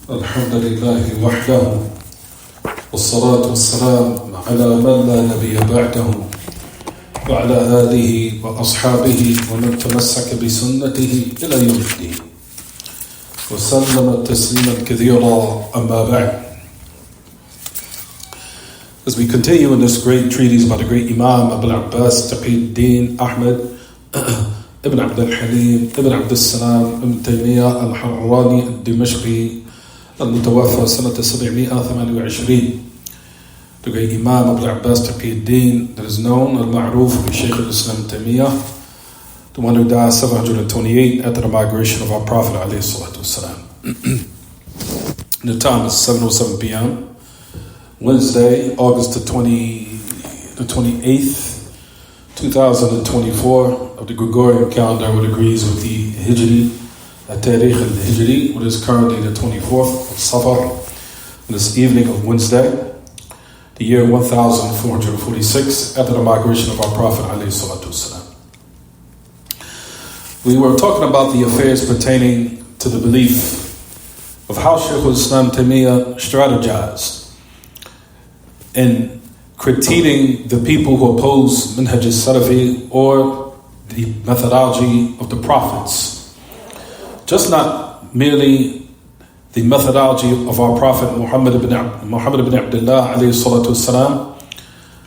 الحمد لله وحده والصلاة والسلام على من لا نبي بعده وعلى آله وأصحابه ومن تمسك بسنته إلى يوم الدين وسلم تسليما كثيرا أما بعد. As we continue in this great treatise by the great Imam Abu Abbas Taqi Ahmad Ibn Abdul Halim Ibn Abdul Salam Ibn Taymiyyah al-Harrani al-Dimashqi al-Mutawaffa Sanat 728. The great Imam Abu Abbas Taqi that is known al-Ma'ruf by Shaykh al-Islam Taymiyyah, the one who died 728 after the migration of our Prophet alayhi salatu wasalam. The time is 7:07 p.m. Wednesday, August the 28th, 2024 of the Gregorian calendar, which agrees with the Hijri, Tariq al-Hijri, which is currently the 24th of Safar, on this evening of Wednesday, the year 1446 after the migration of our Prophet alayhi salatu wasalam. We were talking about the affairs pertaining to the belief of how Shaykh al-Islam Taymiyyah strategized in critiquing the people who oppose Minhaj al-Salafi or the methodology of the prophets. Just not merely the methodology of our Prophet Muhammad ibn Abdullah alayhi salatu wasalam,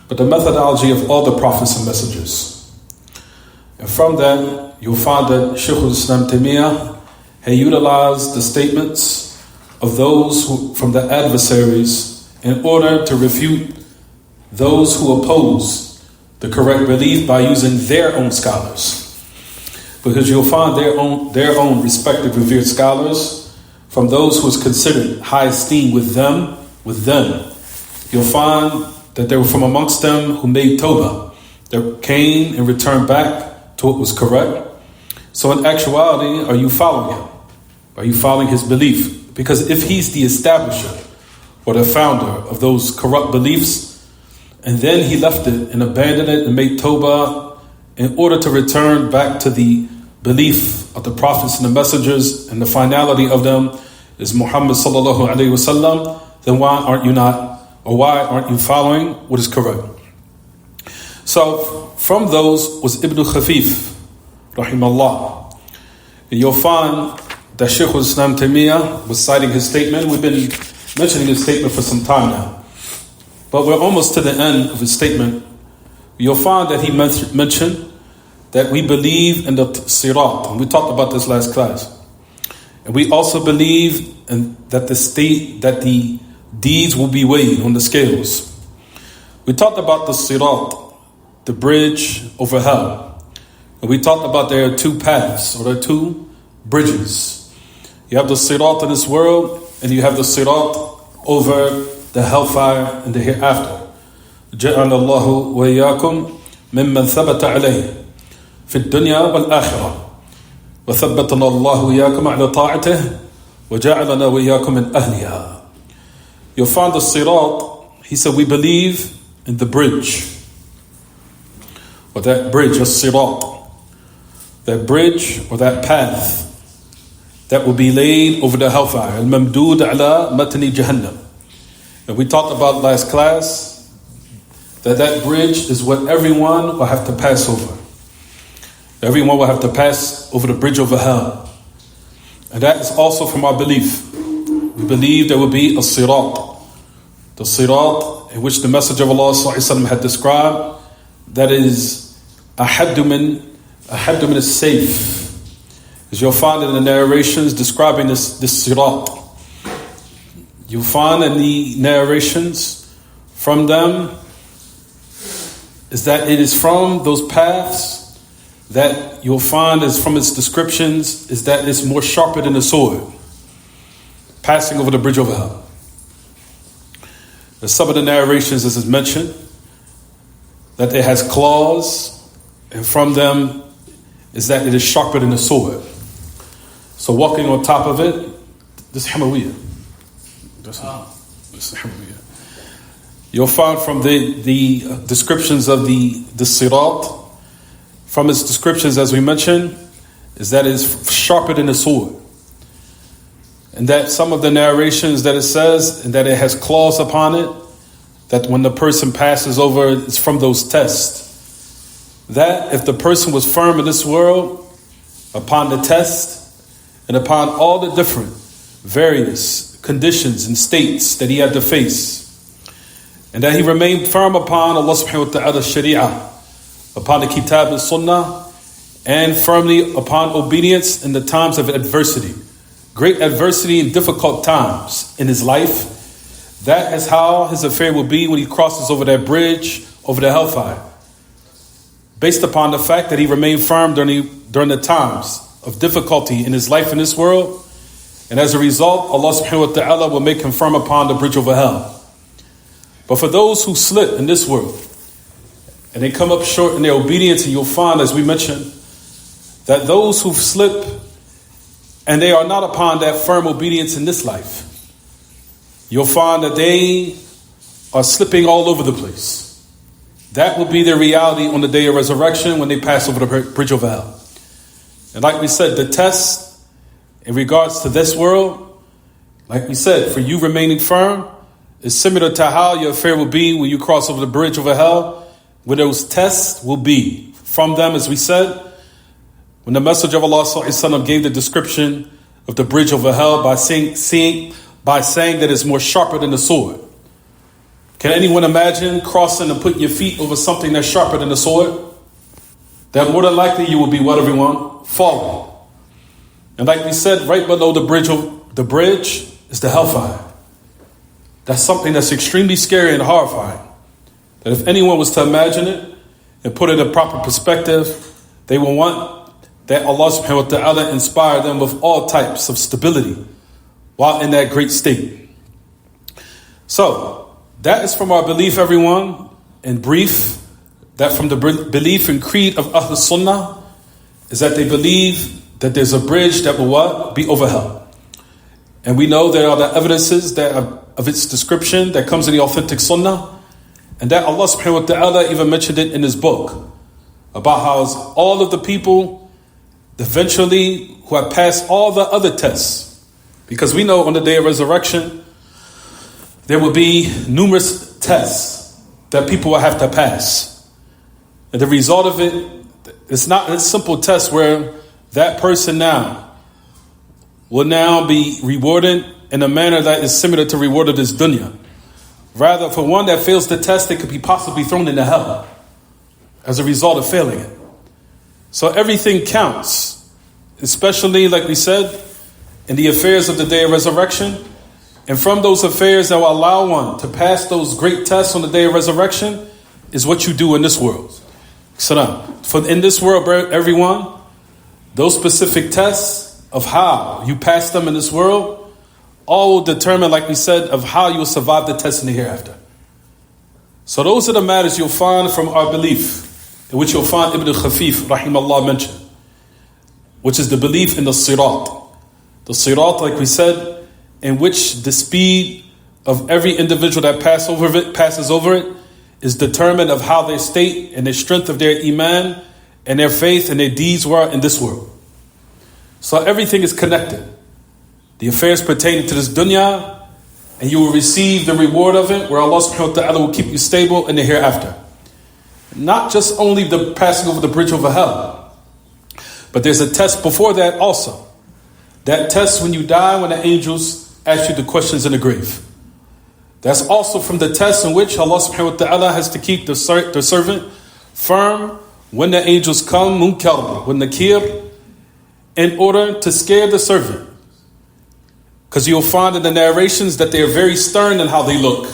but the methodology of all the prophets and messengers. And from that, you'll find that Shaykh al-Islam Taymiyyah had utilized the statements of those from the adversaries in order to refute those who oppose the correct belief by using their own scholars. Because you'll find their own respective revered scholars, from those who is considered high esteem with them, you'll find that they were from amongst them who made Tawbah. They came and returned back to what was correct. So in actuality, are you following him? Are you following his belief? Because if he's the establisher or the founder of those corrupt beliefs, and then he left it and abandoned it and made Tawbah in order to return back to the belief of the prophets and the messengers, and the finality of them is Muhammad sallallahu alaihi wasallam, then why aren't you following what is correct? So from those was Ibn Khafif rahimahullah. And you'll find that Shaykh al-Islam Taymiyyah was citing his statement. We've been mentioning his statement for some time now, but we're almost to the end of his statement. You'll find that he mentioned that we believe in the sirat, and we talked about this last class. And we also believe that the deeds will be weighed on the scales. We talked about the sirat, the bridge over hell. And we talked about there are two paths, or there are two bridges. You have the sirat in this world, and you have the sirat over the hellfire and the hereafter. جعل الله وإياكم ممن ثبت عليه في الدنيا والآخرة وثبتنا الله وإياكم على طاعته وجعلنا وإياكم من أهلها. You'll find the sirat. He said we believe in the bridge, or that bridge, a sirat, that bridge or that path that will be laid over the hellfire. Al-mamdud ala matni jahannam. And we talked about last class that bridge is what everyone will have to pass over. Everyone will have to pass over the bridge over hell. And that is also from our belief. We believe there will be a sirat. The sirat in which the Messenger of Allah ﷺ had described, that is ahaddu min as-sayf. As you'll find in the narrations describing this sirat. You'll find in the narrations from them is that it is from those paths that you'll find is from its descriptions is that it's more sharper than a sword, passing over the bridge over hell. There's some of the narrations, as is mentioned, that it has claws, and from them is that it is sharper than a sword. So walking on top of it, this Hamawiyyah. This Hamawiyyah. You'll find from the descriptions of the sirat, from its descriptions as we mentioned, is that it is sharper than a sword. And that some of the narrations that it says, and that it has clause upon it, that when the person passes over, it's from those tests. That if the person was firm in this world, upon the test, and upon all the different various conditions and states that he had to face, and that he remained firm upon Allah subhanahu wa ta'ala's sharia, upon the kitab and sunnah, and firmly upon obedience in the times of adversity, great adversity and difficult times in his life, that is how his affair will be when he crosses over that bridge, over the hellfire. Based upon the fact that he remained firm during the times of difficulty in his life in this world, and as a result, Allah subhanahu wa ta'ala will make him firm upon the bridge over hell. But for those who slip in this world, and they come up short in their obedience, and you'll find, as we mentioned, that those who slip and they are not upon that firm obedience in this life, you'll find that they are slipping all over the place. That will be their reality on the day of resurrection when they pass over the bridge over hell. And like we said, the test in regards to this world, like we said, for you remaining firm, is similar to how your affair will be when you cross over the bridge over hell, where those tests will be. From them, as we said, when the Messenger of Allah ﷺ gave the description of the bridge over hell by saying that it's more sharper than the sword. Can anyone imagine crossing and putting your feet over something that's sharper than the sword? That more than likely you will be what, everyone? Falling. And like we said, right below the bridge is the hellfire. That's something that's extremely scary and horrifying. That if anyone was to imagine it and put it in proper perspective, they will want that Allah subhanahu wa ta'ala inspire them with all types of stability while in that great state. So, that is from our belief, everyone, in brief, that from the belief and creed of Ahl Sunnah is that they believe that there's a bridge that will what? Be over hell. And we know there are the evidences that of its description that comes in the authentic Sunnah, and that Allah subhanahu wa ta'ala even mentioned it in his book about how all of the people eventually who have passed all the other tests, because we know on the day of resurrection there will be numerous tests that people will have to pass, and the result of it, it's not a simple test where that person now will now be rewarded in a manner that is similar to reward of this dunya. Rather, for one that fails the test, they could be possibly thrown into hell as a result of failing it. So everything counts, especially, like we said, in the affairs of the day of resurrection. And from those affairs that will allow one to pass those great tests on the day of resurrection is what you do in this world. Salam. For in this world, everyone, those specific tests of how you pass them in this world all will determine, like we said, of how you will survive the test in the hereafter. So those are the matters you'll find from our belief, in which you'll find Ibn Khafif, rahimallah, mentioned, which is the belief in the sirat. The sirat, like we said, in which the speed of every individual that passes over it is determined of how their state and the strength of their iman and their faith and their deeds were in this world. So everything is connected. The affairs pertaining to this dunya, and you will receive the reward of it, where Allah subhanahu wa ta'ala will keep you stable in the hereafter. Not just only the passing over the bridge over hell, but there's a test before that also. That test when you die, when the angels ask you the questions in the grave. That's also from the test in which Allah subhanahu wa ta'ala has to keep the servant firm when the angels come, munkar, when nakir, in order to scare the servant. Because you'll find in the narrations that they are very stern in how they look.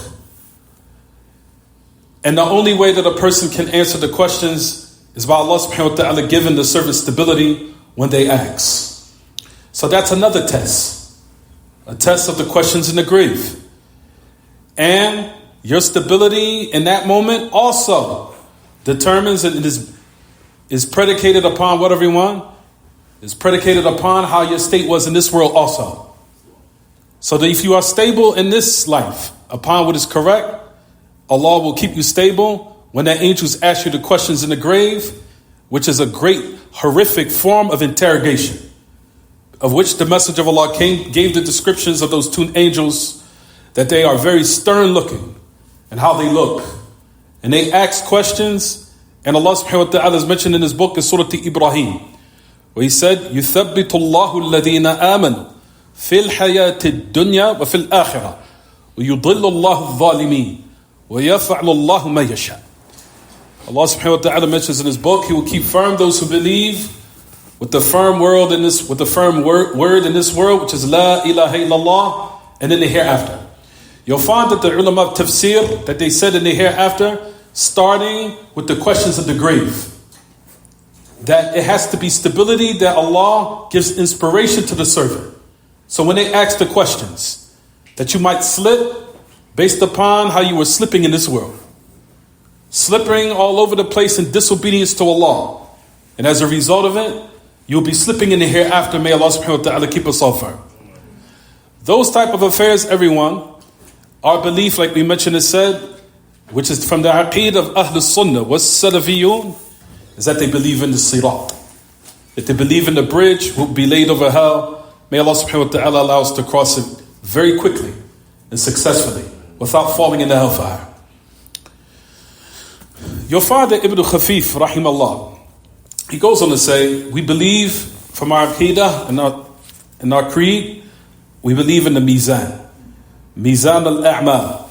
And the only way that a person can answer the questions is by Allah subhanahu wa ta'ala giving the servant stability when they ask. So that's another test. A test of the questions in the grave. And your stability in that moment also determines and is predicated upon what, everyone? Is predicated upon how your state was in this world also. So that if you are stable in this life upon what is correct, Allah will keep you stable when the angels ask you the questions in the grave, which is a great horrific form of interrogation. of which the Messenger of Allah gave the descriptions of those two angels, that they are very stern looking, and how they look. And they ask questions, and Allah subhanahu wa ta'ala has mentioned in his book in Surah Ibrahim, where he said, يُثَبِّتُ اللَّهُ الَّذِينَ آمَنُوا فِي الْحَيَاةِ الدُّنْيَا وَفِي الْآخِرَةِ وَيُضِلُّ اللَّهُ الظَّالِمِينَ وَيَفْعَلُ اللَّهُ مَا يَشَاءُ. Allah subhanahu wa ta'ala mentions in his book, he will keep firm those who believe with the firm word in this world, which is La ilaha illallah, and in the hereafter. You'll find that the ulama of tafsir, that they said in the hereafter, starting with the questions of the grave, that it has to be stability, that Allah gives inspiration to the servant. So when they ask the questions, that you might slip based upon how you were slipping in this world, slipping all over the place in disobedience to Allah, and as a result of it, you'll be slipping in the hereafter. May Allah subhanahu wa ta'ala keep us all firm. Those type of affairs, everyone, our belief, like we mentioned, is said, which is from the aqeed of Ahl Sunnah was Salafiyun, is that they believe in the Sirat, that they believe in the bridge will be laid over hell. May Allah subhanahu wa ta'ala allow us to cross it very quickly and successfully without falling in the hellfire. Your father Ibn Khafif, rahimallah, he goes on to say, we believe from our aqidah and our creed, we believe in the Mizan. Mizan al-A'mal.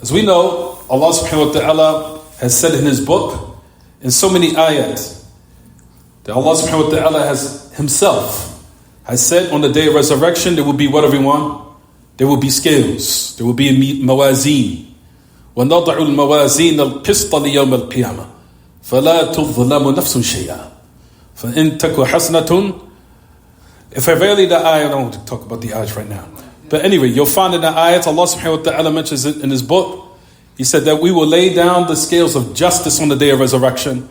As we know, Allah subhanahu wa ta'ala has said in his book, in so many ayat, that Allah subhanahu wa ta'ala has himself has said on the day of resurrection, there will be what, everyone? There will be scales. There will be mawazeen. وَنَضَعُ الْمَوَازِينَ الْقِسْطَ لِيَوْمَ الْقِيَامَةِ فَلَا تُظْلَمُ نَفْسٌ شَيْئًا فَإِن تَكُ حَسْنَةٌ. If I rarely the ayat, I don't want to talk about the ayat right now. But anyway, you'll find in the ayat, Allah subhanahu wa ta'ala mentions it in his book. He said that we will lay down the scales of justice on the day of resurrection,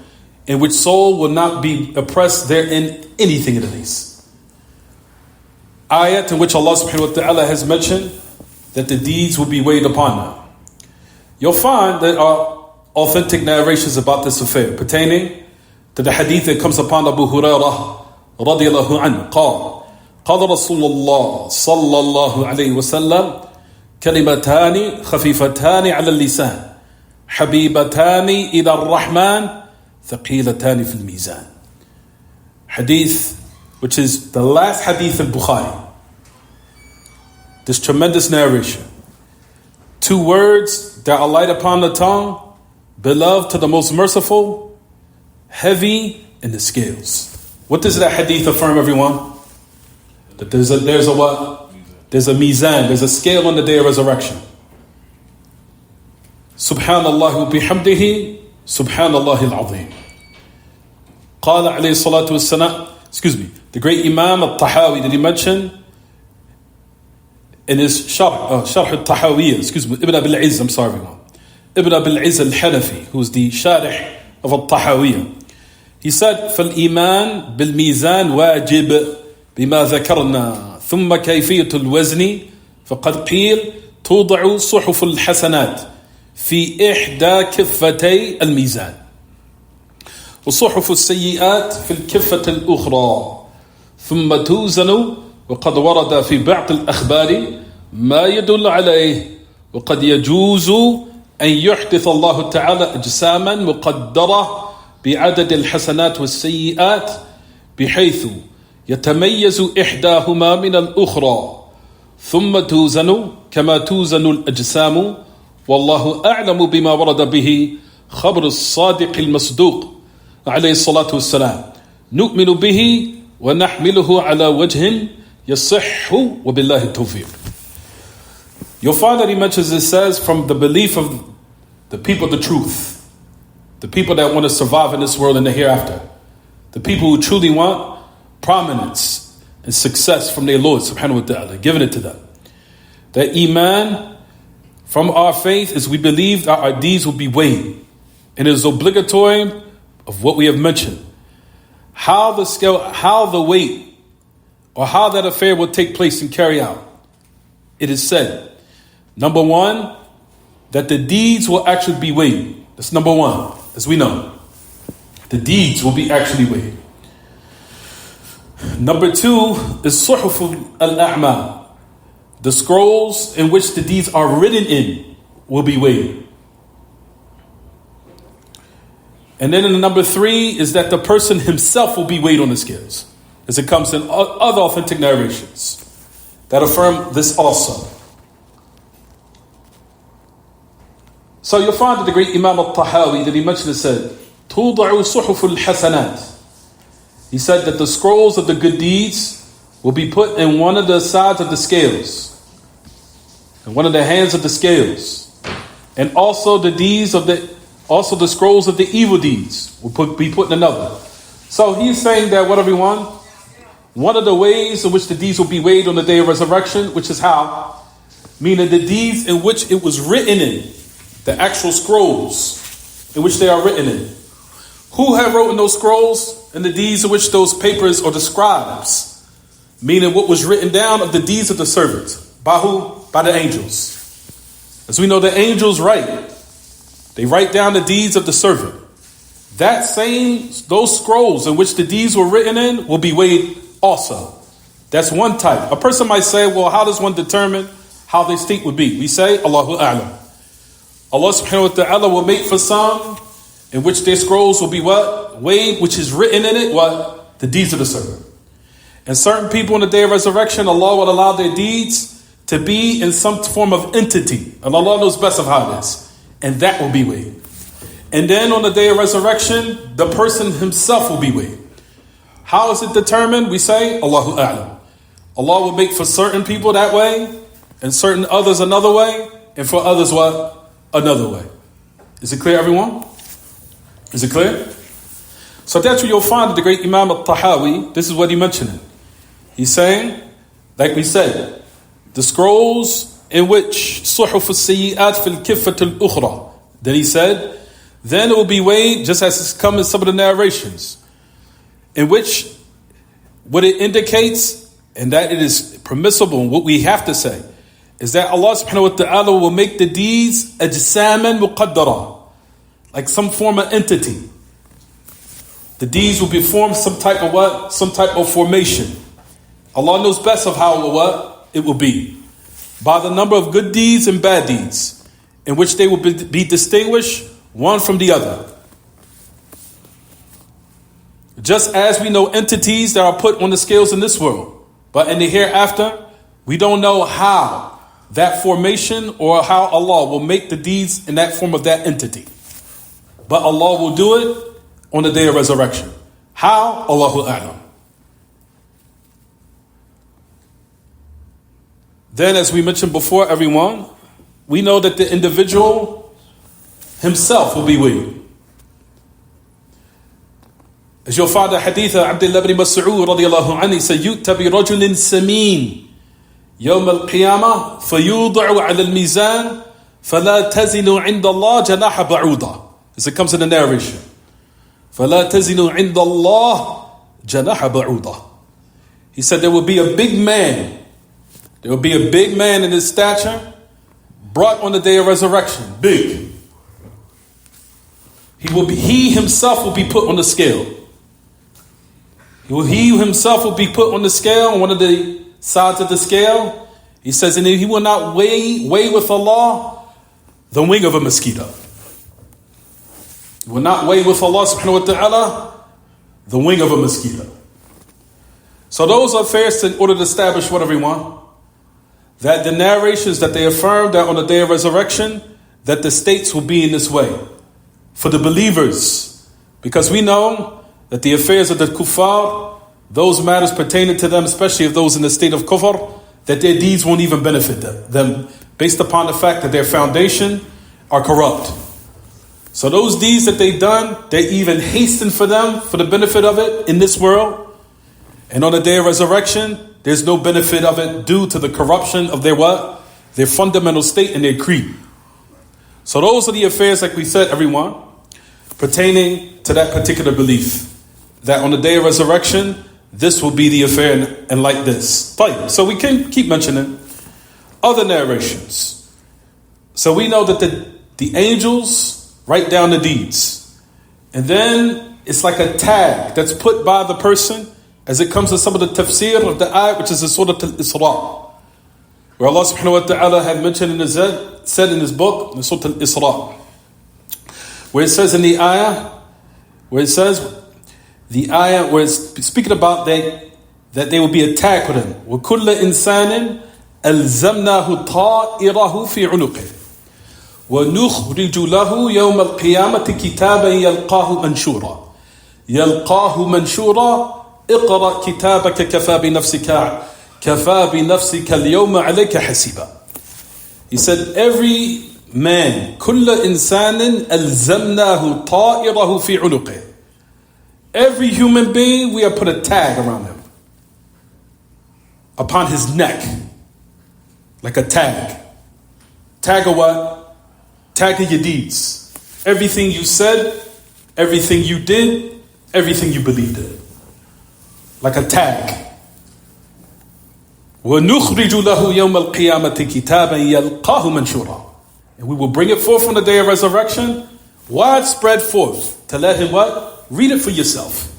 in which soul will not be oppressed therein anything at least. Ayat in which Allah subhanahu wa ta'ala has mentioned that the deeds will be weighed upon them. You'll find there are authentic narrations about this affair pertaining to the hadith that comes upon Abu Hurairah radiyallahu anhu. قال رسول الله صلى الله عليه وسلم كلمتان خفيفتان على اللسان حبيبتان إلى الرحمن ثقيلتان في الميزان. Hadith, which is the last hadith in Bukhari. This tremendous narration. Two words that are light upon the tongue, beloved to the most merciful, heavy in the scales. What does that hadith affirm, everyone? That there's a what? There's a mizan, there's a scale on the day of resurrection. Subhanallah wa bihamdihi, Subhanallah al-azim. Qala alayhi salatu wassalam, the great Imam al-Tahawi, did he mention in his Sharh al-Tahawiyah, Ibn Abil Izz, I'm sorry, Ibn Abil Izz al-Hanafi, who's the Sharh of al-Tahawiyah. He said, فَالْإِيمَانِ بِالْمِيزَانِ وَاجِبْ بما ذكرنا ثم كيفية الوزن فقد قيل توضع صحف الحسنات في إحدى كفتي الميزان وصحف السيئات في الكفة الأخرى ثم توزن وقد ورد في بعض الأخبار ما يدل عليه وقد يجوز أن يحدث الله تعالى أجساما مقدرة بعدد الحسنات والسيئات بحيث يتميز إحداهما من الأخرى ثم توزن كما توزن الأجسام والله أعلم بما ورد به خبر الصادق المصدوق عليه الصلاة والسلام نؤمن به ونحمله على وجه يصح وبالله التوفيق. Your father, he mentions, it says, from the belief of the people of the truth, the people that want to survive in this world and the hereafter, the people who truly want prominence and success from their Lord subhanahu wa ta'ala, giving it to them. That iman from our faith is we believe that our deeds will be weighed. And it is obligatory of what we have mentioned. How the scale, how the weight, or how that affair will take place and carry out. It is said, number one, that the deeds will actually be weighed. That's number one, as we know. The deeds will be actually weighed. Number 2 is Suhuf al-A'mal. The scrolls in which the deeds are written in will be weighed. And then in the number 3 is that the person himself will be weighed on the scales, as it comes in other authentic narrations that affirm this also. So you'll find that the great Imam al-Tahawi, that he mentioned, said, تُوضَعُ صُحُفُ الْحَسَنَاتِ. He said that the scrolls of the good deeds will be put in one of the sides of the scales, in one of the hands of the scales, and also the scrolls of the evil deeds will be put in another. So he's saying that what, everyone? One of the ways in which the deeds will be weighed on the day of resurrection, which is how? Meaning the deeds in which it was written in, the actual scrolls in which they are written in. Who have written those scrolls and the deeds in which those papers are the scribes? Meaning what was written down of the deeds of the servant. By who? By the angels. As we know, the angels write. They write down the deeds of the servant. Those scrolls in which the deeds were written in will be weighed also. That's one type. A person might say, well, how does one determine how their state would be? We say, Allahu A'lam. Allah subhanahu wa ta'ala will make for some in which their scrolls will be what? Weighed, which is written in it, what? The deeds of the servant. And certain people on the day of resurrection, Allah will allow their deeds to be in some form of entity. And Allah knows best of how it is. And that will be weighed. And then on the day of resurrection, the person himself will be weighed. How is it determined? We say, Allahu A'lam. Allah will make for certain people that way, and certain others another way, and for others what? Another way. Is it clear, everyone? Is it clear? So that's where you'll find the great Imam al-Tahawi. This is what he mentioned. He's saying, like we said, the scrolls in which Suhuf al-Sayyi'at fil Kifat al-Ukhra. Then he said, then it will be weighed, just as it's come in some of the narrations, in which what it indicates, and that it is permissible, and what we have to say, is that Allah subhanahu wa ta'ala will make the deeds ajsaman muqaddara, like some form of entity. The deeds will be formed some type of what? Some type of formation. Allah knows best of how it will be. By the number of good deeds and bad deeds, in which they will be distinguished one from the other. Just as we know entities that are put on the scales in this world, but in the hereafter, we don't know how that formation or how Allah will make the deeds in that form of that entity. But Allah will do it on the day of resurrection. How? Allahu A'lam. Then, as we mentioned before, everyone, we know that the individual himself will be weighed. As your father, Hadith Abdullah ibn Mas'ud radiyallahu anhu, said, يُؤْتَ بِرَجُلٍ سَمِينٍ يوم القيامة فيوضع على الميزان فلا تزن عند الله جناح بعوضة. As it comes in the narration. فلا تزن عند الله جناح بعوضة. He said there will be a big man. There will be a big man in his stature brought on the day of resurrection. Big. He himself will be put on the scale. He himself will be put on the scale, on one of the sides of the scale. He says, and he will not weigh with Allah the wing of a mosquito. He will not weigh with Allah subhanahu wa ta'ala the wing of a mosquito. So those are affairs in order to establish what, everyone? That the narrations that they affirm that on the day of resurrection, that the states will be in this way. For the believers. Because we know that the affairs of the kuffar, those matters pertaining to them, especially if those in the state of kufr, that their deeds won't even benefit them based upon the fact that their foundation are corrupt. So those deeds that they've done, they even hasten for them for the benefit of it in this world. And on the day of resurrection, there's no benefit of it due to the corruption of their what? Their fundamental state and their creed. So those are the affairs, like we said, everyone, pertaining to that particular belief. That on the day of resurrection, this will be the affair and like this. So we can keep mentioning other narrations. So we know that the angels write down the deeds. And then it's like a tag that's put by the person as it comes to some of the tafsir of the ayat, which is the Surah Al-Isra, where Allah subhanahu wa ta'ala had mentioned in said in his book, in Surah Al-Isra, where it says in the ayah, where it's speaking about that they will be attacked with him. وَكُلَّ إِنسَانٍ أَلْزَمْنَاهُ طَائِرَهُ فِي عُنُقِهِ وَنُخْرِجُ لَهُ يَوْمَ الْقِيَامَةِ كِتَابًا يَلْقَاهُ مَنْشُورًا اقرأ كتابك كفى بنفسك اليوم عليك حسيبا. He said, every man, كل إنسان ألزمناه طائره في عنقه. Every human being, we have put a tag around him, upon his neck, like a tag. Tag of what? Tag of your deeds. Everything you said, everything you did, everything you believed in. Like a tag. وَنُخْرِجُ لَهُ يَوْمَ الْقِيَامَةِ كِتَابًا يَلْقَاهُ مَنْشُورًا. And we will bring it forth on the day of resurrection, widespread forth, to let him what? Read it for yourself.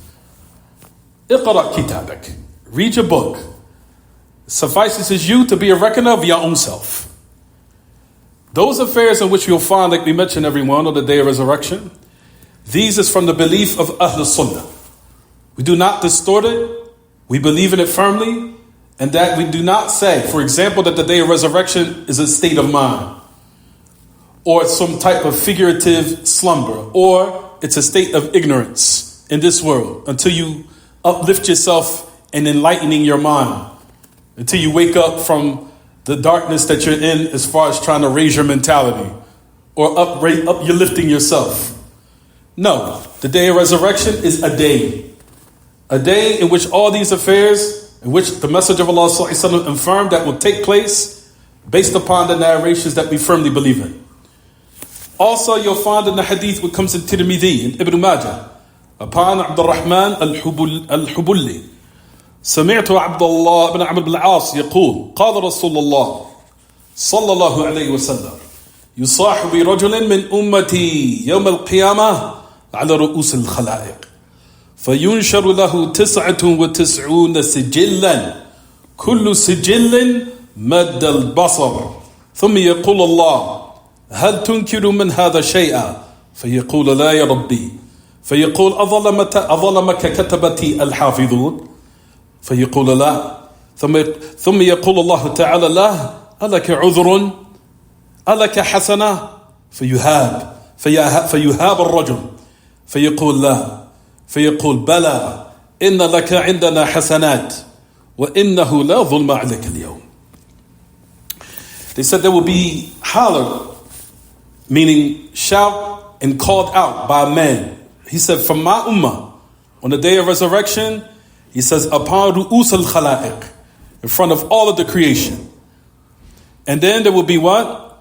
اقرأ كتابك. Read your book. It suffices as you to be a reckoner of your own self. Those affairs in which you'll find, like we mentioned everyone, on the day of resurrection, these is from the belief of Ahl Sunnah. We do not distort it. We believe in it firmly. And that we do not say, for example, that the day of resurrection is a state of mind, or some type of figurative slumber, or it's a state of ignorance in this world until you uplift yourself and enlightening your mind, until you wake up from the darkness that you're in as far as trying to raise your mentality or up you're lifting yourself. No, the day of resurrection is a day in which all these affairs, in which the Messenger of Allah ﷺ affirmed that will take place based upon the narrations that we firmly believe in. Also, you'll find in the hadith what comes in Tirmidhi, in Ibn Majah, upon Abdur Rahman al-Hubulli. سمعت عبد الله بن عمرو بن العاص يقول قال رسول الله صلى الله عليه وسلم يصاح برجل من أمتي يوم القيامة على رؤوس الخلائق فينشر له 99 سجلا كل سجل مد البصر ثم يقول الله هل تنكر من هذا شيئا فيقول لا يا ربي فيقول أظلمك كتبتي الحافظون فيقول لا ثم يقول الله تعالى له ألك عذر ألك حسنة فيهاب الرجل فيقول لا فيقول بلى إن لك عندنا حسنات وإنه لا ظلم عليك اليوم. They said there will be hollered, meaning shout and called out by men. He said, from my ummah, on the day of resurrection, he says, upon ru'us al-khalaiq, in front of all of the creation. And then there will be what?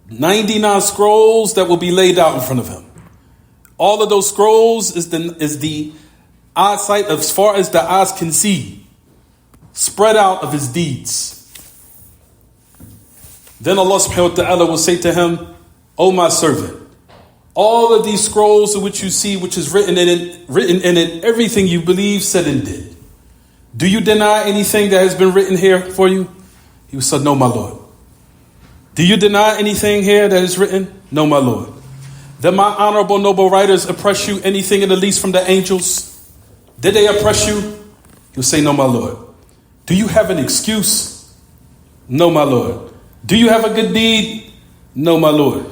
99 scrolls that will be laid out in front of him. All of those scrolls is the eyesight as far as the eyes can see, spread out of his deeds. Then Allah subhanahu wa ta'ala will say to him, O my servant, all of these scrolls in which you see, which is written in it, everything you believe, said and did. Do you deny anything that has been written here for you? He said, no, my Lord. Do you deny anything here that is written? No, my Lord. Then my honorable noble writers oppress you anything in the least from the angels? Did they oppress you? He'll say, no, my Lord. Do you have an excuse? No, my Lord. Do you have a good deed? No, my Lord.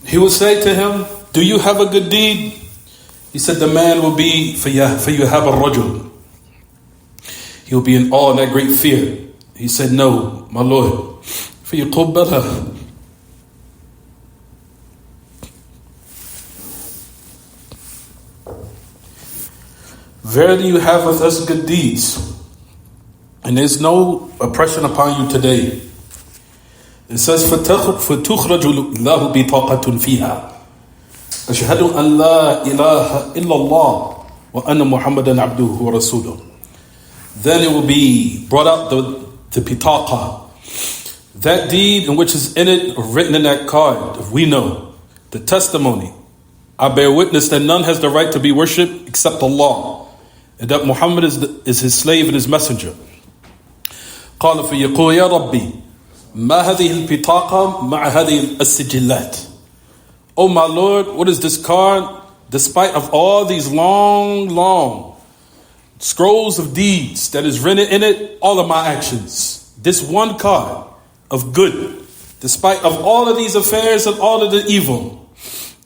He will say to him, do you have a good deed? He said, the man will be فَيُهَابَ الرَّجُلُ. He will be in awe and that great fear. He said, no, my Lord. فَيُقُبَّلَهُ. Verily you have with us good deeds, and there's no oppression upon you today. It says, فَتُخْرَجُ لَهُ بِطَاقَةٌ فِيهَا أشهد أن لا إله إلا الله وأن محمدا عبده ورسوله. Then it will be brought out the bitaqa, that deed in which is in it, written in that card, if we know, the testimony. I bear witness that none has the right to be worshipped except Allah, and that Muhammad is his slave and his messenger. قال فيقول يا ربي ما هذه البطاقة مع هذه السجلات. Oh my Lord, what is this card? Despite of all these long scrolls of deeds that is written in it, all of my actions. This one card of good, despite of all of these affairs and all of the evil,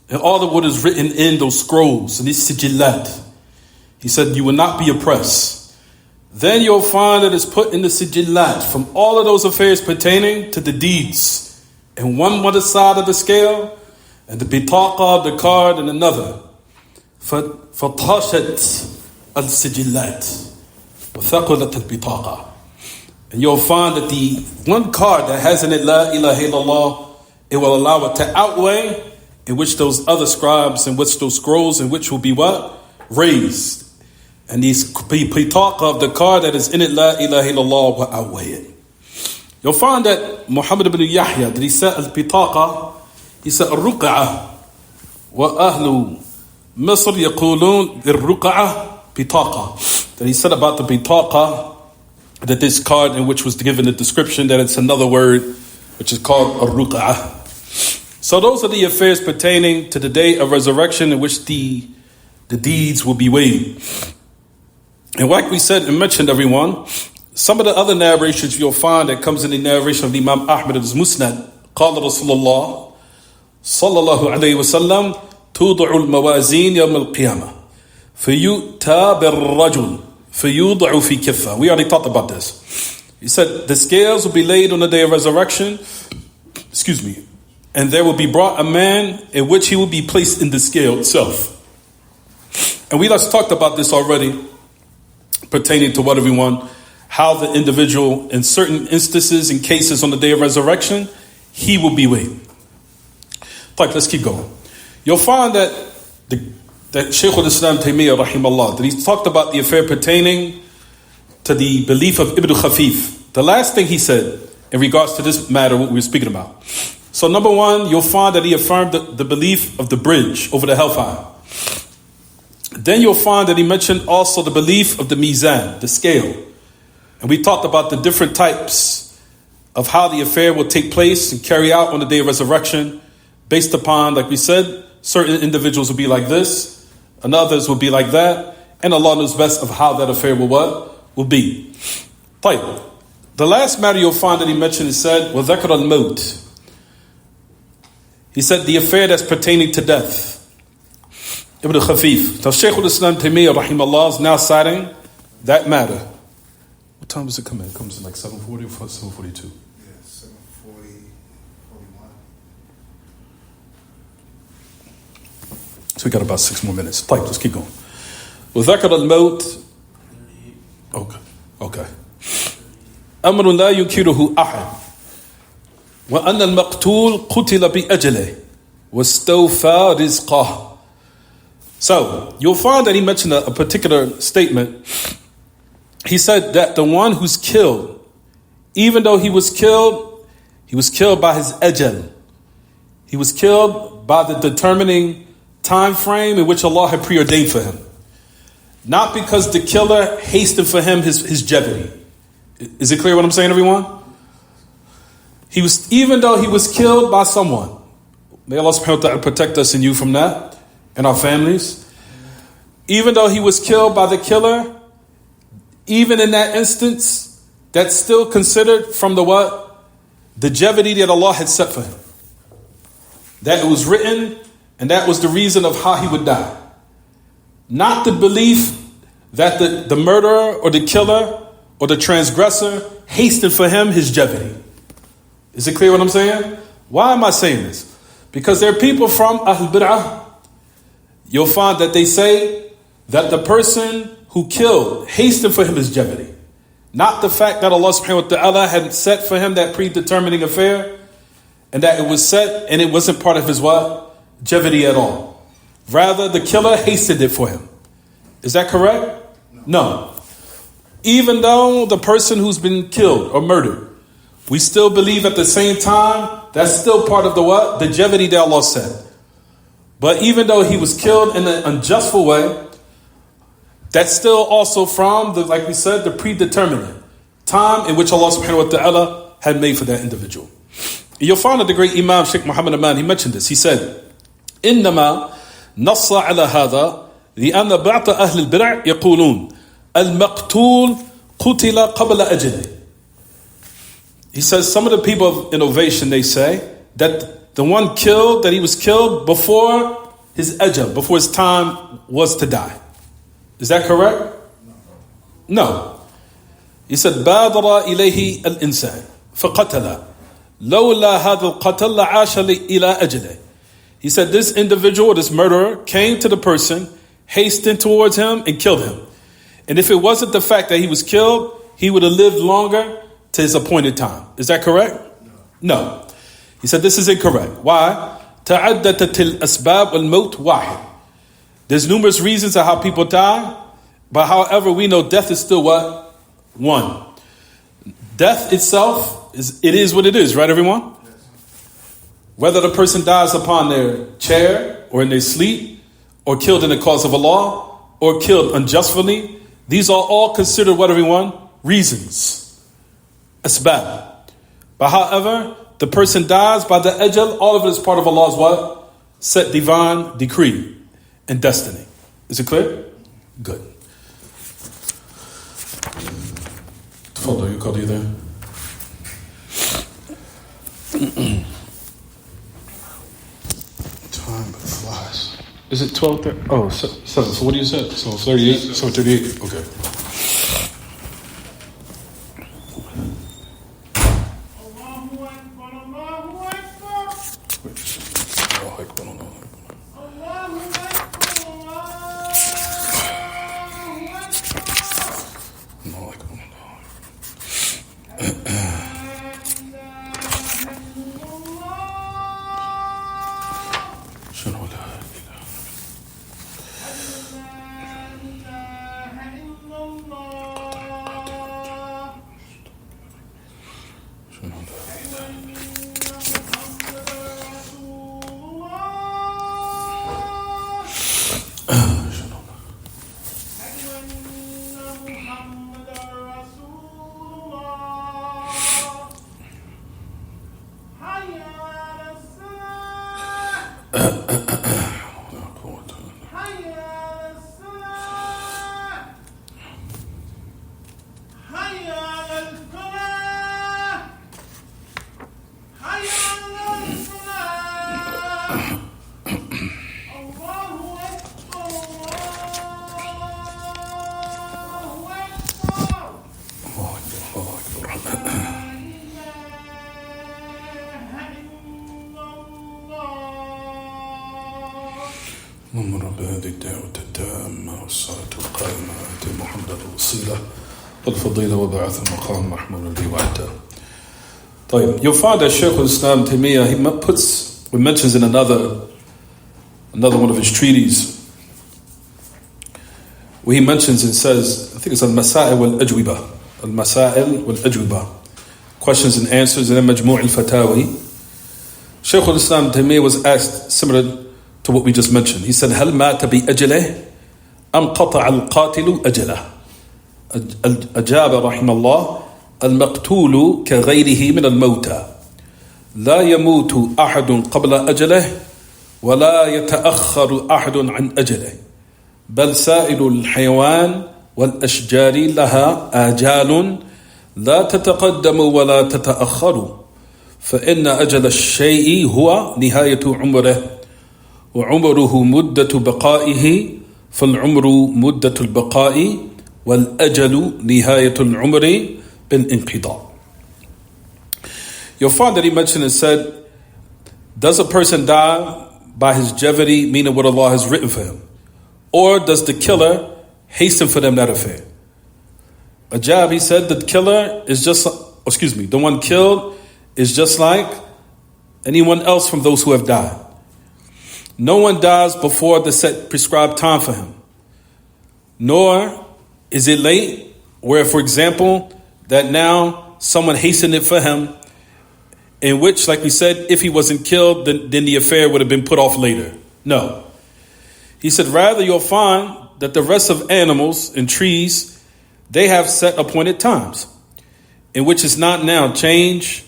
and all of what is written in those scrolls and these sijillat. He said, you will not be oppressed. Then you'll find that it's put in the sijillat from all of those affairs pertaining to the deeds. And one side of the scale, and the bitaqa, the card, and another. فَطَاشَتْ السِّجِلَّاتِ وَثَقُلَتْ الْبِطَاقَةِ. And you'll find that the one card that has in it La ilaha illallah, it will allow it to outweigh in which those other scribes, in which those scrolls, in which will be what? Raised. And these bitaqa of the card that is in it La ilaha illallah will outweigh it. You'll find that Muhammad ibn Yahya, that he said al-bitaqa, he said الرقعة وأهل مصر يقولون الرقعة بطاقة. That he said about the bitaqa, that this card in which was given the description that it's another word which is called الرقعة. So those are the affairs pertaining to the day of resurrection in which the deeds will be weighed. And like we said and mentioned, everyone, some of the other narrations you'll find that comes in the narration of Imam Ahmad in his Musnad, قال رسول الله صلى الله عليه وسلم توضع الموازين يوم القيامة فيؤتى بالرجل فيوضع في كفة. We already talked about this. He said the scales will be laid on the day of resurrection, and there will be brought a man in which he will be placed in the scale itself. And we just talked about this already, pertaining to what everyone, how the individual in certain instances and cases on the day of resurrection, he will be weighed. Let's keep going. You'll find that Shaykh al-Islam Taymiyyah rahimahullah, that he's talked about the affair pertaining to the belief of Ibn Khafif. The last thing he said in regards to this matter, what we were speaking about. So number one, you'll find that he affirmed the belief of the bridge over the hellfire. Then you'll find that he mentioned also the belief of the mizan, the scale. And we talked about the different types of how the affair will take place and carry out on the day of resurrection, based upon, like we said, certain individuals will be like this, and others will be like that, and Allah knows best of how that affair will be. The last matter you'll find that he mentioned is said, وَذَكْرَ الْمَوْتِ. He said the affair that's pertaining to death. Ibn Khafif. So Shaykh al-Islam Taymiyyah rahimahullah is now citing that matter. What time does it come in? It comes in like 7:40 or 7:42? Yeah, 7:40, 41. So we got about 6 more minutes. Let's keep going. وذكر الموت. Okay. أمر لا ينكره أحد وأن المقتول قتل بأجله واستوفى رزقه. So you'll find that he mentioned a particular statement. He said that the one who's killed, even though he was killed by his ajal. He was killed by the determining time frame in which Allah had preordained for him. Not because the killer hastened for him his jeopardy. Is it clear what I'm saying, everyone? Even though he was killed by someone, may Allah subhanahu wa ta'ala protect us and you from that, and our families. Even though he was killed by the killer, even in that instance, that's still considered from the what? The longevity that Allah had set for him. That it was written, and that was the reason of how he would die. Not the belief that the murderer or the killer or the transgressor hastened for him his longevity. Is it clear what I'm saying? Why am I saying this? Because there are people from Ahl Bid'ah, you'll find that they say that the person who killed hastened for him his longevity. Not the fact that Allah subhanahu wa ta'ala had set for him that predetermining affair, and that it was set and it wasn't part of his what? Longevity at all. Rather, the killer hastened it for him. Is that correct? No. Even though the person who's been killed or murdered, we still believe at the same time that's still part of the what? The longevity that Allah said. But even though he was killed in an unjustful way, that's still also from the, like we said, the predetermined time in which Allah subhanahu wa ta'ala had made for that individual. You'll find that the great Imam Shaykh Muhammad Aman, he mentioned this. He said, إنما نص على هذا لأن بعض أهل البدع يقولون المقتول قتل قبل أجله. He says some of the people of innovation, they say that the one killed, that he was killed before his ajal, before his time was to die. Is that correct? No. He said بادر إليه الإنسان فقتله لولا هذا القتل لعاش إلى أجله. He said this individual, this murderer, came to the person, hastened towards him and killed him. And if it wasn't the fact that he was killed, he would have lived longer to his appointed time. Is that correct? No. He said this is incorrect. Why? تعددت الأسباب والموت واحد. There's numerous reasons of how people die, but however we know death is still what? One. Death itself, it is what it is, right everyone? Whether the person dies upon their chair or in their sleep or killed in the cause of Allah or killed unjustly, these are all considered what everyone? Reasons. Asbab. But however, the person dies by the ajal, all of it is part of Allah's what? Set divine decree and destiny. Is it clear? Good. Tafadhal, you call you there? Time flies. Is it 12:30? Oh, 7. So what do you say? So 38? So 38. Okay. You'll find that Shaykh al-Islam Taymiyyah, he mentions in another one of his treatises, where he mentions and says, I think it's al-Masail wal-Ajwiba, al-Masail wal-Ajwiba, questions and answers, and then Majmu' al-Fatawi. Shaykh al-Islam Taymiyyah was asked similar to what we just mentioned. He said, هل مات بأجله أم قطع القاتل أجله؟ أجاب رحمه الله المقتول كغيره من الموتى لا يموت أحد قبل أجله ولا يتأخر أحد عن أجله بل سائر الحيوان والأشجار لها آجال لا تتقدموا ولا تتأخروا فإن أجل الشيء هو نهاية عمره وعمره مدة بقائه فالعمر مدة البقاء والأجل نهاية العمر بالانقضاء. You'll find that he mentioned and said, does a person die by his longevity, meaning what Allah has written for him? Or does the killer hasten for them that affair? Ajab, he said, the killer is just, the one killed is just like anyone else from those who have died. No one dies before the set prescribed time for him. Nor is it late, where, for example, that now someone hastened it for him, in which, like we said, if he wasn't killed, then the affair would have been put off later. No. He said, rather you'll find that the rest of animals and trees, they have set appointed times, in which it's not now changed,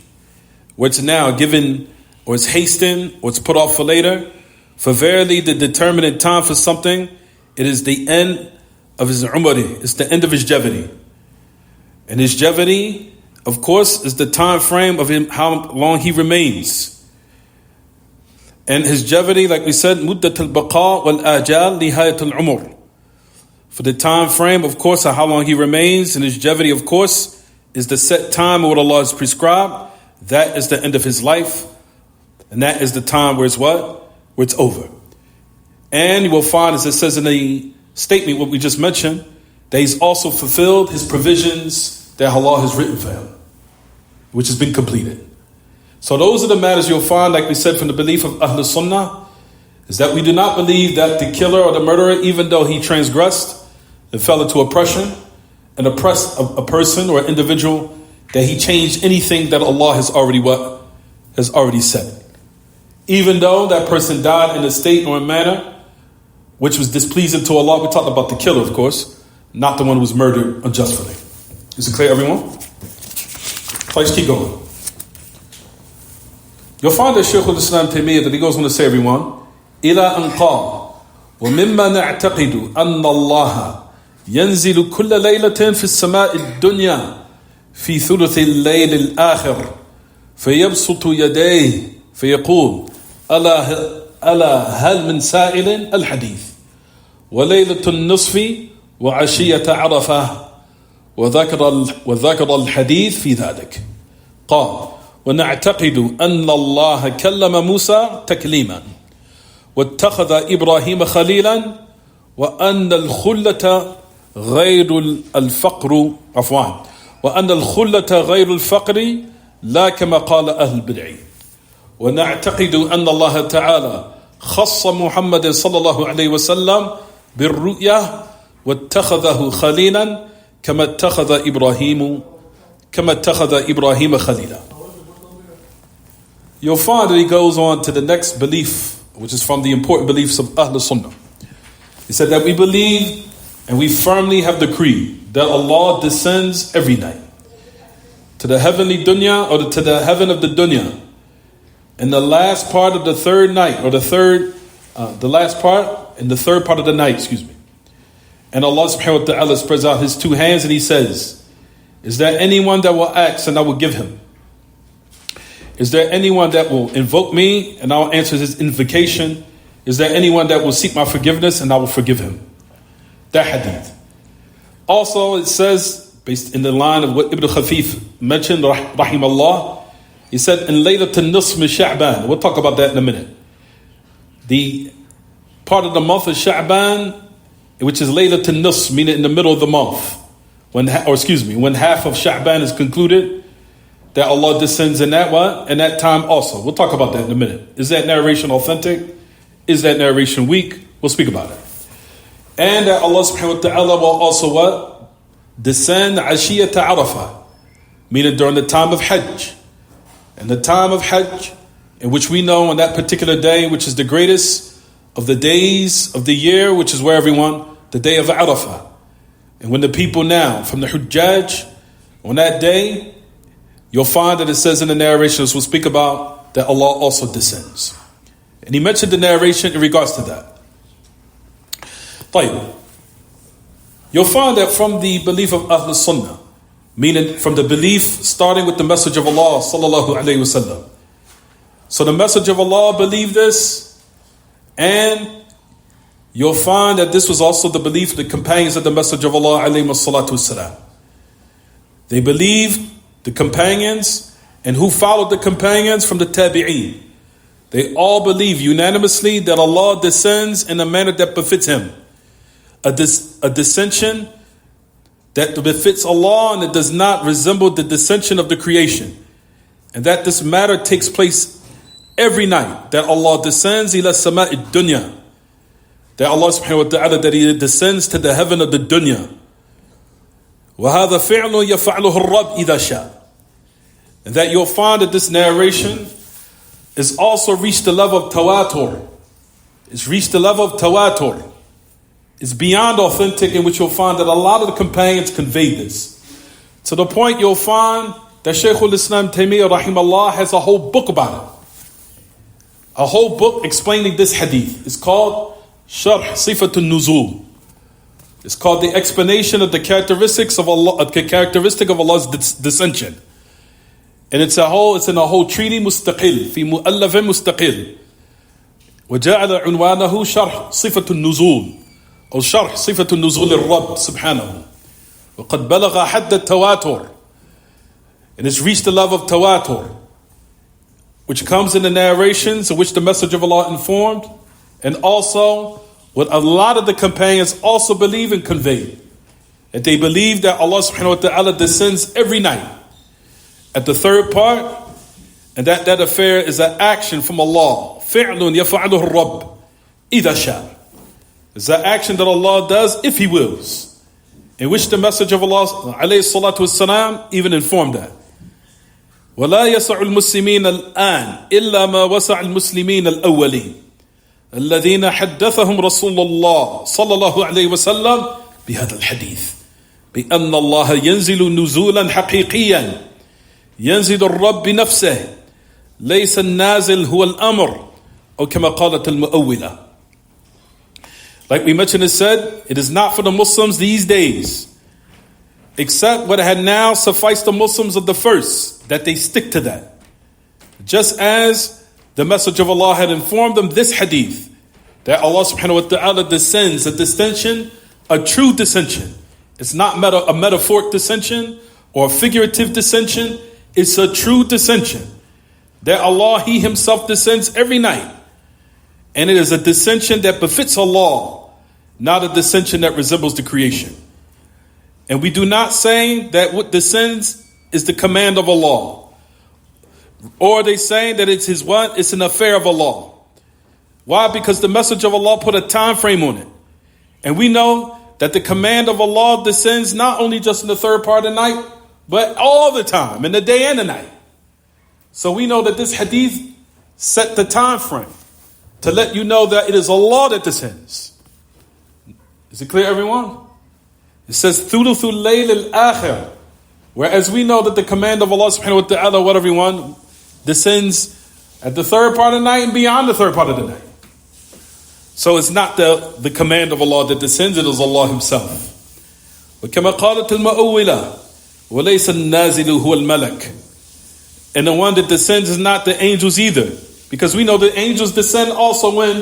or it's now given, or it's hastened, or it's put off for later. For verily the determinate time for something, it is the end of his umri, it's the end of his longevity. And his longevity, of course, is the time frame of him, how long he remains. And his longevity, like we said, muddat al-baqa wal-ajal nihayat al-umr. For the time frame, of course, of how long he remains, and his longevity, of course, is the set time of what Allah has prescribed. That is the end of his life. And that is the time where it's what? Where it's over. And you will find, as it says in the statement, what we just mentioned, that he's also fulfilled his provisions that Allah has written for him, which has been completed. So those are the matters you'll find, like we said, from the belief of Ahlul Sunnah, is that we do not believe that the killer or the murderer, even though he transgressed and fell into oppression and oppressed a person or an individual, that he changed anything that Allah has already said. Even though that person died in a state or a manner which was displeasing to Allah. We talked about the killer, of course, not the one who was murdered unjustly. Is it clear, everyone? Please keep going. You'll find that Shaykh al-Islam Taymiyyah, that he goes on to say, everyone, إِلَىٰ أَنْ قَالَ وَمِمَّا نَعْتَقِدُ أَنَّ اللَّهَ يَنْزِلُ كُلَّ لَيْلَةٍ فِي السَّمَاءِ الدُّنْيَا في ثلث الليل الآخر فيبسط يديه فيقول ألا هل من سائل الحديث وليلة النصف وعشية عرفة وذكر الحديث في ذلك. قال ونعتقد أن الله كلم موسى تكليما واتخذ إبراهيم خليلا وأن الخلة غير الفقر وأن الخلة غير الفقر لا كما قال أهل البدع. ونعتقد أن الله تعالى خص محمد صلى الله عليه وسلم بالرؤيا واتخذه خليلا كما اتخذ إبراهيم خليلا. You'll find that he goes on to the next belief, which is from the important beliefs of Ahl Sunnah. He said that we believe and we firmly have decreed that Allah descends every night to the heavenly dunya, or to the heaven of the dunya, in the last part of the third night, or the last part in the third part of the night, And Allah subhanahu wa ta'ala spreads out his two hands and he says, is there anyone that will ask and I will give him? Is there anyone that will invoke me and I will answer his invocation? Is there anyone that will seek my forgiveness and I will forgive him? That hadith. Also, it says, based in the line of what Ibn Khafif mentioned, rahimahullah, he said, in Laylatul Nisf min Sha'ban. We'll talk about that in a minute. The part of the month of Sha'ban, which is Laylatul Nisf, meaning in the middle of the month, when half of Sha'ban is concluded, that Allah descends in that time also. We'll talk about that in a minute. Is that narration authentic? Is that narration weak? We'll speak about it. And that Allah subhanahu wa ta'ala will also descend Ashiyat Arafah, meaning during the time of Hajj. And the time of Hajj, in which we know on that particular day, which is the greatest of the days of the year, which is where everyone, the day of Arafah. And when the people now, from the Hujjaj, on that day, you'll find that it says in the narrations we'll speak about that Allah also descends. And he mentioned the narration in regards to that. طيب. You'll find that from the belief of Ahl Sunnah meaning from the belief starting with the message of Allah sallallahu alaihi wasallam. So the message of Allah believed this, and you'll find that this was also the belief of the companions of the message of Allah alayhi salatu wasalam. They believed the companions, and who followed the companions from the tabi'een. They all believe unanimously that Allah descends in a manner that befits Him. A descension that befits Allah, and it does not resemble the descension of the creation. And that this matter takes place every night, that Allah descends ila sama'i dunya. That Allah subhanahu wa ta'ala, that He descends to the heaven of the dunya. وَهَذَا فِعْلٌ يَفْعَلُهُ الرَّبِّ إِذَا شَاءَ. And that you'll find that this narration is also reached the level of tawatur. It's reached the level of tawatur. It's beyond authentic, in which you'll find that a lot of the companions conveyed this. To the point you'll find that Shaykh al-Islam Taymiyyah rahimahullah has a whole book about it. A whole book explaining this hadith. It's called Sharh Sifatul Nuzul. It's called the explanation of the characteristics of Allah, the characteristic of Allah's descension. And it's in a whole treaty mustaqil, fi mu'allafin mustaqil. وجعل عنوانه شرح صفة النزول أو شرح صفة النزول الرب سبحانه وقد بلغ حد التواتر, and it's reached the level of tawatur, which comes in the narrations in which the message of Allah informed, and also what a lot of the companions also believe and convey, that they believe that Allah subhanahu wa ta'ala descends every night at the third part, and that affair is an action from Allah. فِعْلٌ يَفْعَلُهُ الرَّبِّ إِذَا شَاءَ. It's an action that Allah does if He wills, in which the message of Allah alayhi salatu wassalam even informed that. وَلَا يَسَعُ الْمُسْلِمِينَ الْآنِ إِلَّا مَا وَسَعَ الْمُسْلِمِينَ الْأَوَّلِينَ الذين حدثهم رسول الله صلى الله عليه وسلم بهذا الحديث بأن الله ينزل نزولا حقيقيا ينزل الرب بنفسه ليس النازل هو الأمر أو كما قالت المؤولة. Like we mentioned, it said, it is not for the Muslims these days, except what had now sufficed the Muslims of the first, that they stick to that. Just as the message of Allah had informed them this hadith, that Allah subhanahu wa ta'ala descends, a descension, a true descension. It's not a metaphoric descension or a figurative descension. It's a true descension. That Allah, He Himself descends every night. And it is a descension that befits Allah, not a descension that resembles the creation. And we do not say that what descends is the command of Allah. Or are they saying that it's His what? It's an affair of Allah. Why? Because the message of Allah put a time frame on it. And we know that the command of Allah descends not only just in the third part of the night, but all the time, in the day and the night. So we know that this hadith set the time frame to let you know that it is Allah that descends. Is it clear, everyone? It says, ثُلُثُ اللَّيْلِ الْآخِرِ. Whereas we know that the command of Allah subhanahu wa ta'ala, what everyone, descends at the third part of the night and beyond the third part of the night. So it's not the command of Allah that descends, it is Allah Himself. وَكَمَا قَالَتِ الْمَؤُولَةِ وَلَيْسَ النَّازِلُ هُوَ الْمَلَكِ. And the one that descends is not the angels either. Because we know that angels descend also when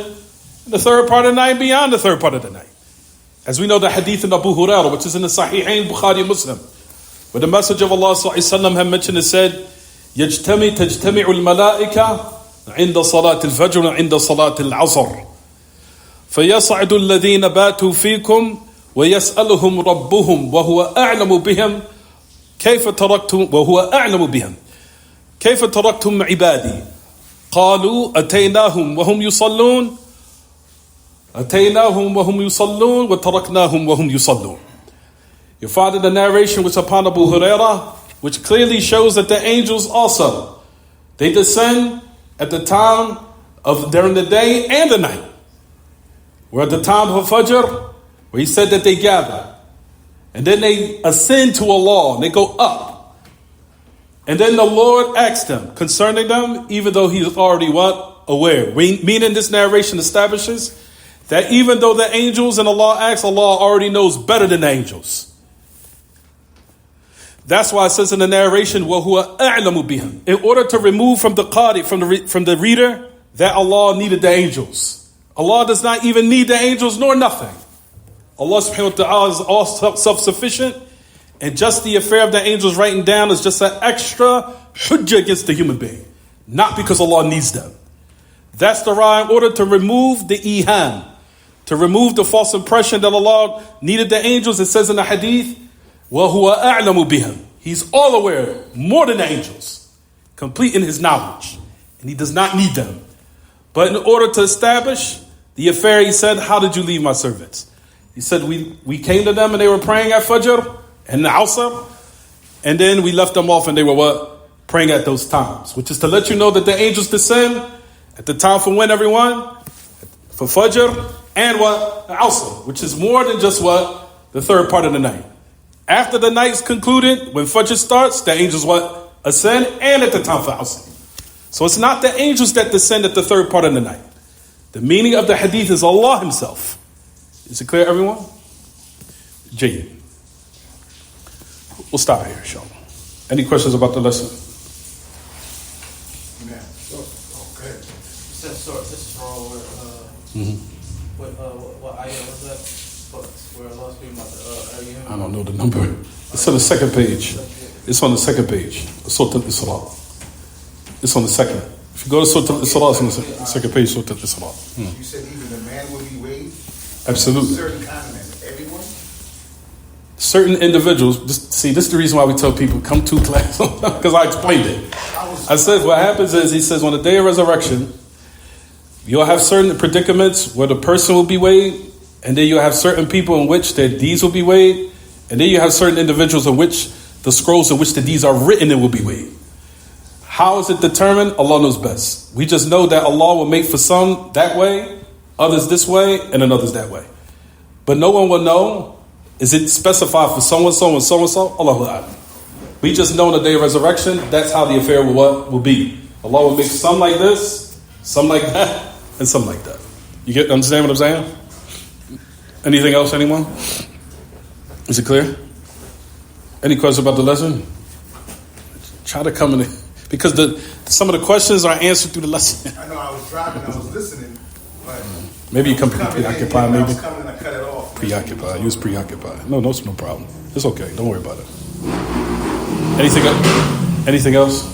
the third part of the night and beyond the third part of the night. As we know the hadith in Abu Hurairah, which is in the Sahihain, Bukhari, Muslim, where the Messenger of Allah sallallahu alaihi wasallam had mentioned, it said, تجتمع الملائكة عند صلاة الفجر وعند صلاة العصر فيصعد الذين باتوا فيكم ويسألهم ربهم وهو أعلم بهم كيف تركتم عبادي قالوا أتيناهم وهم يصلون وتركناهم وهم يصلون. You find the narration which upon Abu Hurairah, which clearly shows that the angels also, they descend at the time of during the day and the night. Where at the time of Fajr, where He said that they gather, and then they ascend to Allah, and they go up. And then the Lord asks them concerning them, even though He is already what? Aware. Meaning this narration establishes that even though the angels and Allah asks, Allah already knows better than the angels. That's why it says in the narration, وَهُوَ أَعْلَمُ بِهِمْ. In order to remove from the qari, from the reader, that Allah needed the angels. Allah does not even need the angels nor nothing. Allah subhanahu wa ta'ala is all self-sufficient, and just the affair of the angels writing down is just an extra hujjah against the human being. Not because Allah needs them. That's the right order to remove the iham, to remove the false impression that Allah needed the angels. It says in the hadith, وَهُوَ أَعْلَمُ بِهِمْ. He's all aware, more than the angels, complete in his knowledge, and he does not need them. But in order to establish the affair, he said, how did you leave my servants? He said, we came to them and they were praying at Fajr and the Asr, and then we left them off and they were what? Praying at those times, which is to let you know that the angels descend at the time for when, everyone? For Fajr and what? The Asr, which is more than just what? The third part of the night. After the night's concluded, when Fajr starts, the angels what? Ascend, and at the time for Asr. So it's not the angels that descend at the third part of the night. The meaning of the hadith is Allah himself. Is it clear, everyone? Jayyid. We'll stop here, inshallah. Any questions about the lesson? Yeah. Okay. This is wrong what ayah was that? Where Allah speaking about the I don't know the number. It's on the second page. It's on the second page. Surah Al-Isra. It's on the second. If you go to Surah Al-Isra, it's on the second page, Surah Al-Isra. You said even the man will be weighed? Absolutely. Certain continents, everyone? Certain individuals, this is the reason why we tell people, come to class, because I explained it. I said what happens is, he says, on the day of resurrection, you'll have certain predicaments where the person will be weighed, and then you'll have certain people in which their deeds will be weighed, and then you have certain individuals in which the scrolls in which the deeds are written in will be weighed. How is it determined? Allah knows best. We just know that Allah will make for some that way, others this way, and then others that way. But no one will know, is it specified for so-and-so and so-and-so? Allahu A'lam. We just know on the day of resurrection, that's how the affair will be. Allah will make some like this, some like that, and some like that. You understand what I'm saying? Anything else, anyone? Is it clear? Any questions about the lesson? Try to come in, because some of the questions are answered through the lesson. I know I was driving, I was listening, but maybe you come preoccupied, maybe. I was coming and I cut it off. Preoccupied. You was preoccupied. No problem. It's okay. Don't worry about it. Anything else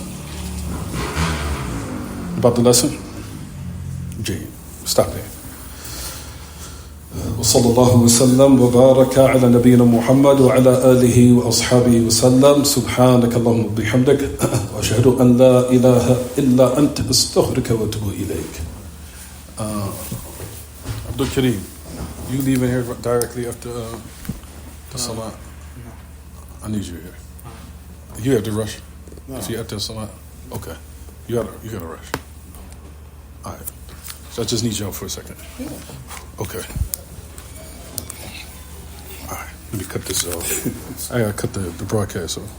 about the lesson? Gee, stop there. وصلى الله وسلم وبارك على نبينا محمد وعلى آله وأصحابه وسلم سبحانك اللهم وبحمدك وأشهد أن لا إله إلا أنت أستغفرك وأتوب إليك. Abdul Kareem, you leaving here directly after the salat? No. I need you here. You have to rush. No. If you after the salat, okay. You gotta rush. All right. So I just need you on for a second. Yeah. Okay. All right. Let me cut this off. I gotta cut the broadcast off.